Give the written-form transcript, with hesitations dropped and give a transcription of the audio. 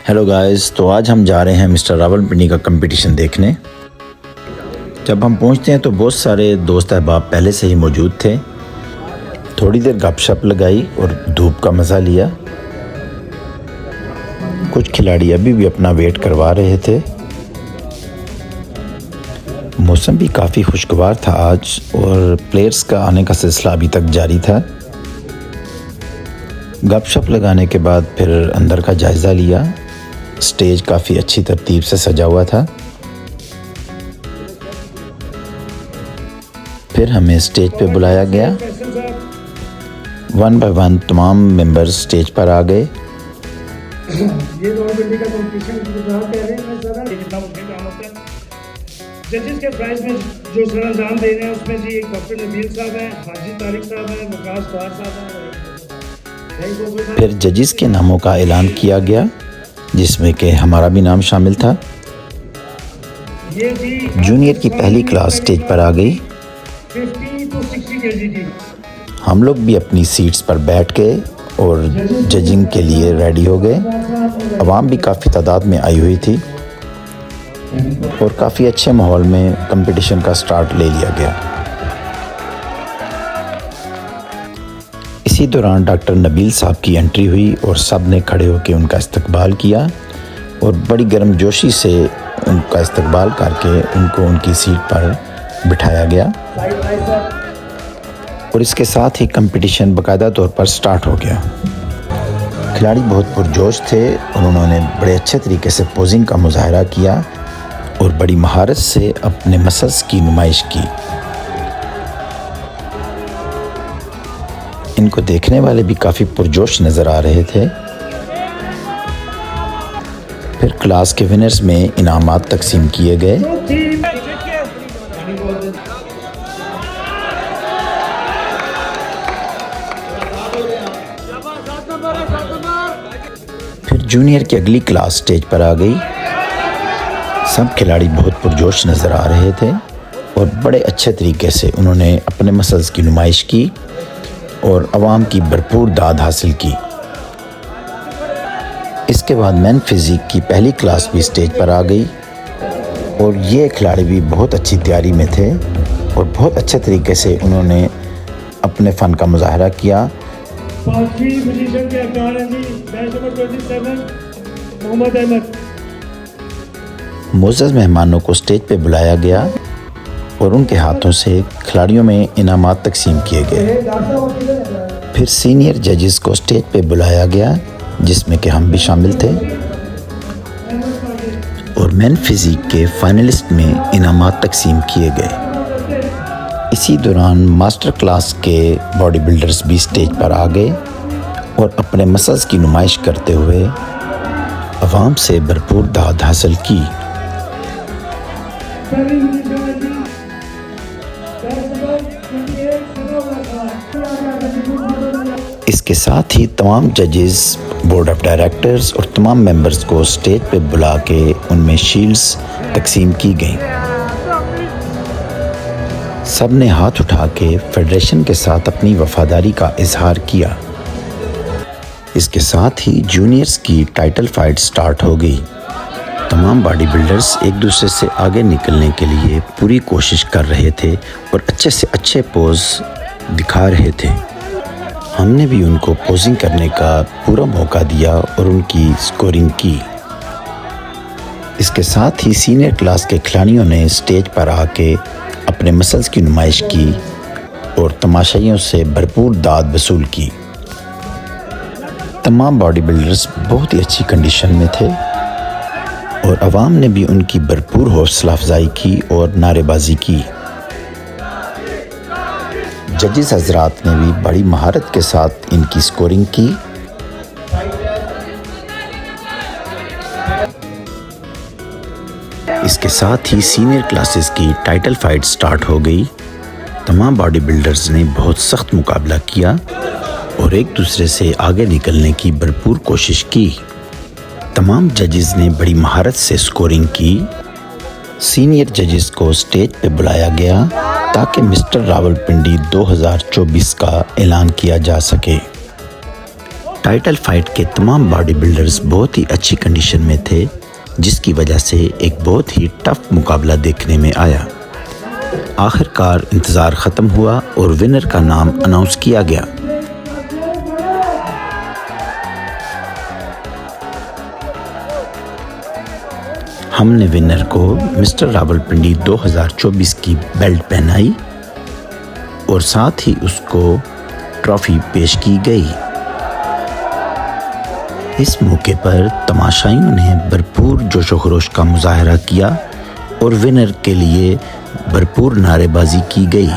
Hello guys, तो आज हम जा रहे हैं मिस्टर रावलपिंडी का कंपटीशन देखने। जब हम पहुंचते हैं तो बहुत सारे दोस्त अहबाब पहले से ही मौजूद थे। थोड़ी देर गपशप लगाई और धूप का मज़ा लिया। कुछ खिलाड़ी अभी भी अपना वेट करवा रहे थे। मौसम भी काफ़ी खुशगवार था आज और प्लेयर्स का आने का सिलसिला अभी तक जारी था। गपशप लगाने के बाद फिर अंदर का जायज़ा लिया। स्टेज काफ़ी अच्छी तरतीब से सजा हुआ था। फिर हमें स्टेज पे बुलाया गया। वन बाय वन तमाम मेंबर्स स्टेज पर आ गए। ये रावलपिंडी का कंपटीशन कितना कह रहे हैं सर, कितना मुश्किल काम होता है। जजेस के प्राइज में जो सर अंजाम दे रहे हैं उसमें जी एक डॉक्टर नबील साहब हैं, हाजी तारिक साहब हैं, वकास खार साहब हैं। फिर जजेस के नामों का ऐलान किया गया जिसमें कि हमारा भी नाम शामिल था। जूनियर की पहली क्लास स्टेज पर आ गई। 50 to 60 kg की। हम लोग भी अपनी सीट्स पर बैठ गए और जजिंग के लिए रेडी हो गए। आवाम भी काफ़ी तादाद में आई हुई थी और काफ़ी अच्छे माहौल में कंपटीशन का स्टार्ट ले लिया गया। इसी दौरान डॉक्टर नबील साहब की एंट्री हुई और सब ने खड़े होकर उनका इस्तकबाल किया और बड़ी गर्मजोशी से उनका इस्तकबाल करके उनको उनकी सीट पर बिठाया गया और इसके साथ ही कंपटीशन बाकायदा तौर पर स्टार्ट हो गया। खिलाड़ी बहुत पुरजोश थे और उन्होंने बड़े अच्छे तरीके से पोजिंग का मुजाहरा किया और बड़ी महारत से अपने मसल्स की नुमाइश की। इनको देखने वाले भी काफ़ी पुरजोश नज़र आ रहे थे। फिर क्लास के विनर्स में इनामात तकसीम किए गए। फिर जूनियर की अगली क्लास स्टेज पर आ गई। सब खिलाड़ी बहुत पुरजोश नज़र आ रहे थे और बड़े अच्छे तरीके से उन्होंने अपने मसल्स की नुमाइश की और आवाम की भरपूर दाद हासिल की। इसके बाद मैन फिज़िक की पहली क्लास भी स्टेज पर आ गई और ये खिलाड़ी भी बहुत अच्छी तैयारी में थे और बहुत अच्छे तरीके से उन्होंने अपने फ़न का मुजाहरा किया। मोअज़्ज़ज़ मेहमानों को स्टेज पे बुलाया गया और उनके हाथों से खिलाड़ियों में इनामात तकसीम किए गए। फिर सीनियर जजेस को स्टेज पे बुलाया गया जिसमें कि हम भी शामिल थे और मैन फिज़िक के फाइनलिस्ट में इनामात तकसीम किए गए। इसी दौरान मास्टर क्लास के बॉडी बिल्डर्स भी स्टेज पर आ गए और अपने मसल्स की नुमाइश करते हुए अवाम से भरपूर दाद हासिल की। इसके साथ ही तमाम जजेस, बोर्ड ऑफ डायरेक्टर्स और तमाम मेंबर्स को स्टेज पे बुला के उनमें शील्ड्स तकसीम की गईं। सब ने हाथ उठा के फेडरेशन के साथ अपनी वफादारी का इजहार किया। इसके साथ ही जूनियर्स की टाइटल फाइट स्टार्ट हो गई। तमाम बॉडी बिल्डर्स एक दूसरे से आगे निकलने के लिए पूरी कोशिश कर रहे थे और अच्छे से अच्छे पोज दिखा रहे थे। हमने भी उनको पोजिंग करने का पूरा मौका दिया और उनकी स्कोरिंग की। इसके साथ ही सीनियर क्लास के खिलाड़ियों ने स्टेज पर आके अपने मसल्स की नुमाइश की और तमाशाइयों से भरपूर दाद वसूल की। तमाम बॉडी बिल्डर्स बहुत ही अच्छी कंडीशन में थे और आवाम ने भी उनकी भरपूर हौसला अफजाई की और नारेबाजी की। जजेस हजरात ने भी बड़ी महारत के साथ इनकी स्कोरिंग की। इसके साथ ही सीनियर क्लासेस की टाइटल फाइट स्टार्ट हो गई। तमाम बॉडी बिल्डर्स ने बहुत सख्त मुकाबला किया और एक दूसरे से आगे निकलने की भरपूर कोशिश की। तमाम जजेस ने बड़ी महारत से स्कोरिंग की। सीनियर जजेस को स्टेज पे बुलाया गया ताकि मिस्टर रावलपिंडी 2024 का ऐलान किया जा सके। टाइटल फाइट के तमाम बॉडी बिल्डर्स बहुत ही अच्छी कंडीशन में थे, जिसकी वजह से एक बहुत ही टफ मुकाबला देखने में आया। आखिरकार इंतज़ार ख़त्म हुआ और विनर का नाम अनाउंस किया गया। हमने विनर को मिस्टर रावलपिंडी 2024 की बेल्ट पहनाई और साथ ही उसको ट्रॉफी पेश की गई। इस मौके पर तमाशाइयों ने भरपूर जोशो खरोश का मुजाहरा किया और विनर के लिए भरपूर नारेबाजी की गई।